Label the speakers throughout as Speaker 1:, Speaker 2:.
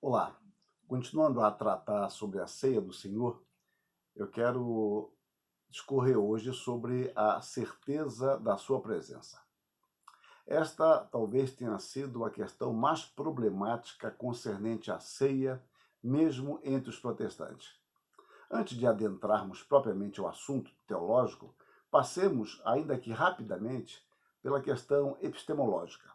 Speaker 1: Olá, continuando a tratar sobre a ceia do Senhor, eu quero discorrer hoje sobre a certeza da sua presença. Esta talvez tenha sido a questão mais problemática concernente à ceia, mesmo entre os protestantes. Antes de adentrarmos propriamente o assunto teológico, passemos, ainda que rapidamente, pela questão epistemológica.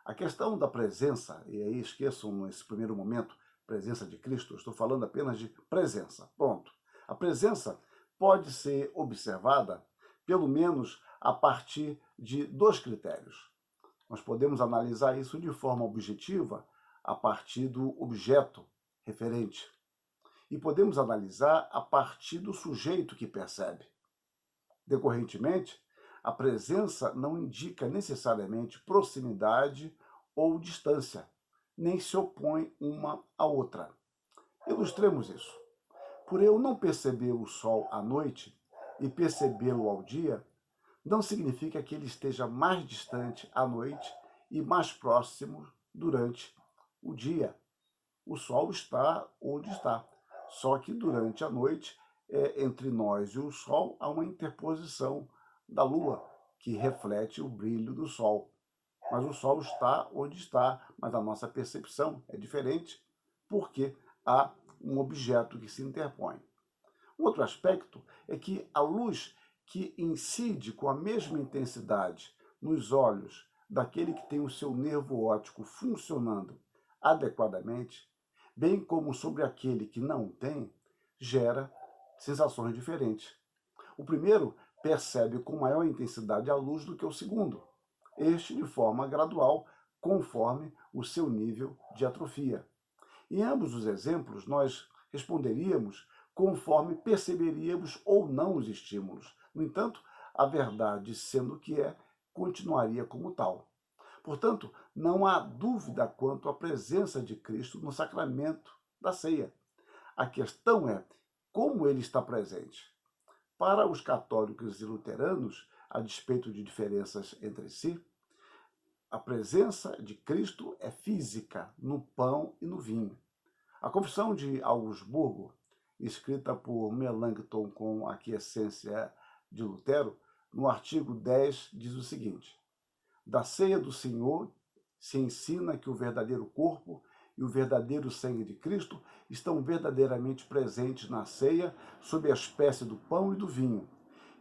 Speaker 1: A questão da presença, e aí esqueçam nesse primeiro momento presença de Cristo, eu estou falando apenas de presença. Pronto. A presença pode ser observada, pelo menos, a partir de dois critérios. Nós podemos analisar isso de forma objetiva a partir do objeto referente. E podemos analisar a partir do sujeito que percebe. Decorrentemente, a presença não indica necessariamente proximidade ou distância, nem se opõe uma à outra. Ilustremos isso. Por eu não perceber o sol à noite e percebê-lo ao dia, não significa que ele esteja mais distante à noite e mais próximo durante o dia. O sol está onde está, só que durante a noite, entre nós e o sol, há uma interposição da lua, que reflete o brilho do sol. Mas o sol está onde está, mas a nossa percepção é diferente, porque há um objeto que se interpõe. Um outro aspecto é que a luz que incide com a mesma intensidade nos olhos daquele que tem o seu nervo óptico funcionando adequadamente, bem como sobre aquele que não tem, gera sensações diferentes. O primeiro percebe com maior intensidade a luz do que o segundo, este de forma gradual, conforme o seu nível de atrofia. Em ambos os exemplos, nós responderíamos conforme perceberíamos ou não os estímulos. No entanto, a verdade, sendo o que é, continuaria como tal. Portanto, não há dúvida quanto à presença de Cristo no sacramento da ceia. A questão é como ele está presente. Para os católicos e luteranos, a despeito de diferenças entre si, a presença de Cristo é física no pão e no vinho. A Confissão de Augsburgo, escrita por Melanchthon com a aquiescência de Lutero, no artigo 10, diz o seguinte: da ceia do Senhor se ensina que o verdadeiro corpo e o verdadeiro sangue de Cristo estão verdadeiramente presentes na ceia sob a espécie do pão e do vinho,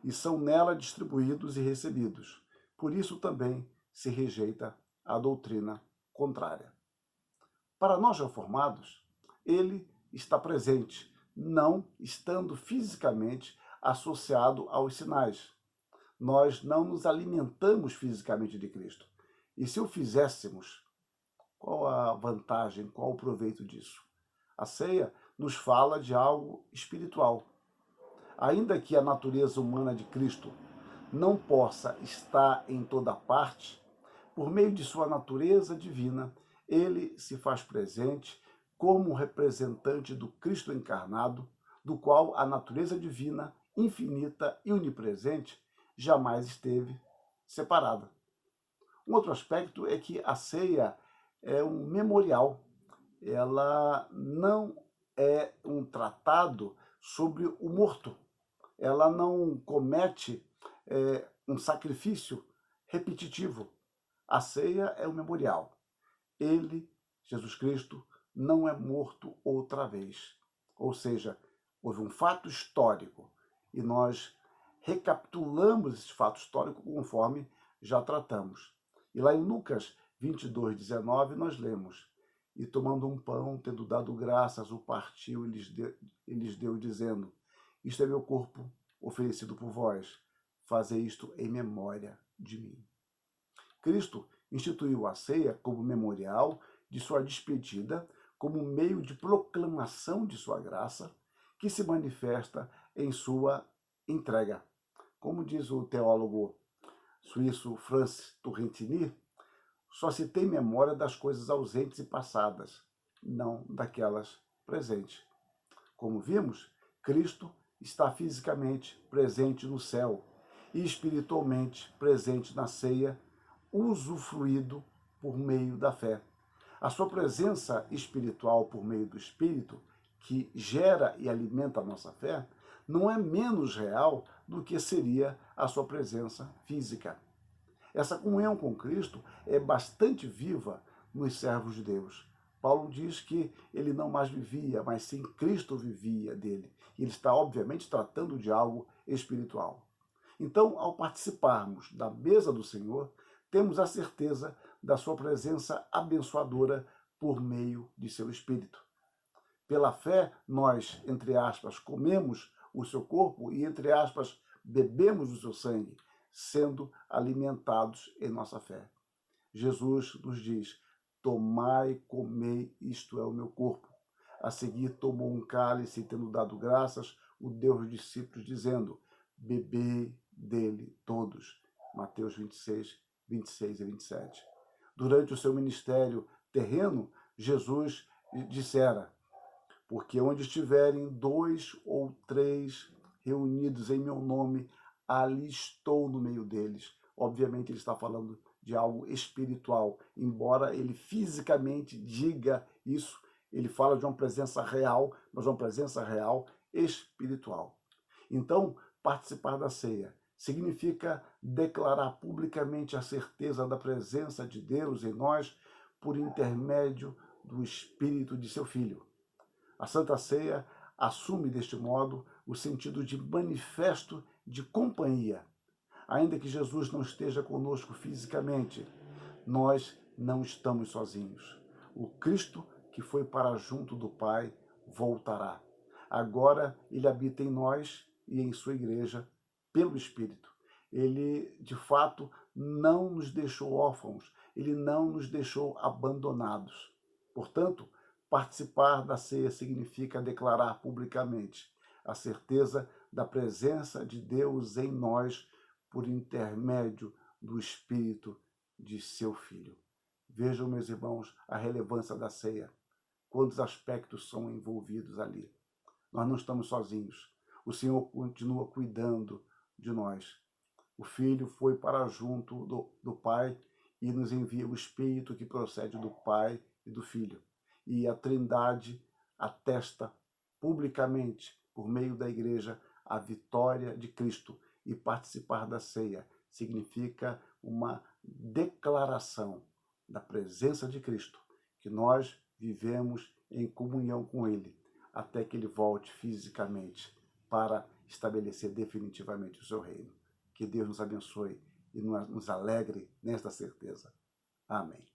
Speaker 1: e são nela distribuídos e recebidos. Por isso também se rejeita a doutrina contrária. Para nós reformados, ele está presente, não estando fisicamente associado aos sinais. Nós não nos alimentamos fisicamente de Cristo. E se o fizéssemos, qual a vantagem, qual o proveito disso? A ceia nos fala de algo espiritual. Ainda que a natureza humana de Cristo não possa estar em toda parte, por meio de sua natureza divina, ele se faz presente como representante do Cristo encarnado, do qual a natureza divina, infinita e onipresente, jamais esteve separada. Um outro aspecto é que a ceia é um memorial. Ela não é um tratado sobre o morto. Ela não comete um sacrifício repetitivo. A ceia é um memorial. Ele, Jesus Cristo, não é morto outra vez. Ou seja, houve um fato histórico e nós recapitulamos esse fato histórico conforme já tratamos. E lá em Lucas 22, 19, nós lemos: e tomando um pão, tendo dado graças, o partiu e lhes deu, dizendo: isto é meu corpo oferecido por vós, fazei isto em memória de mim. Cristo instituiu a ceia como memorial de sua despedida, como meio de proclamação de sua graça, que se manifesta em sua entrega. Como diz o teólogo suíço Francis Turrentini, só se tem memória das coisas ausentes e passadas, não daquelas presentes. Como vimos, Cristo está fisicamente presente no céu e espiritualmente presente na ceia, usufruído por meio da fé. A sua presença espiritual por meio do Espírito, que gera e alimenta a nossa fé, não é menos real do que seria a sua presença física. Essa comunhão com Cristo é bastante viva nos servos de Deus. Paulo diz que ele não mais vivia, mas sim Cristo vivia dele. E ele está, obviamente, tratando de algo espiritual. Então, ao participarmos da mesa do Senhor, temos a certeza da sua presença abençoadora por meio de seu Espírito. Pela fé, nós, entre aspas, comemos o seu corpo e, entre aspas, bebemos o seu sangue, sendo alimentados em nossa fé. Jesus nos diz: tomai e comei, isto é o meu corpo. A seguir tomou um cálice e, tendo dado graças, o deu aos discípulos, dizendo: bebei dele todos. Mateus 26, 26 e 27. Durante o seu ministério terreno, Jesus dissera: porque onde estiverem 2 ou 3 reunidos em meu nome, ali estou no meio deles. Obviamente ele está falando de algo espiritual, embora ele fisicamente diga isso, ele fala de uma presença real, mas uma presença real espiritual. Então, participar da ceia significa declarar publicamente a certeza da presença de Deus em nós por intermédio do Espírito de seu Filho. A Santa Ceia assume, deste modo, o sentido de manifesto de companhia. Ainda que Jesus não esteja conosco fisicamente, nós não estamos sozinhos. O Cristo que foi para junto do Pai voltará. Agora ele habita em nós e em sua igreja pelo Espírito. Ele, de fato, não nos deixou órfãos, ele não nos deixou abandonados. Portanto, participar da ceia significa declarar publicamente a certeza da presença de Deus em nós por intermédio do Espírito de seu Filho. Vejam, meus irmãos, a relevância da ceia. Quantos aspectos são envolvidos ali. Nós não estamos sozinhos. O Senhor continua cuidando de nós. O Filho foi para junto do Pai e nos envia o Espírito que procede do Pai e do Filho. E a Trindade atesta publicamente, por meio da Igreja, a vitória de Cristo. E participar da ceia significa uma declaração da presença de Cristo, que nós vivemos em comunhão com Ele, até que Ele volte fisicamente para estabelecer definitivamente o seu reino. Que Deus nos abençoe e nos alegre nesta certeza. Amém.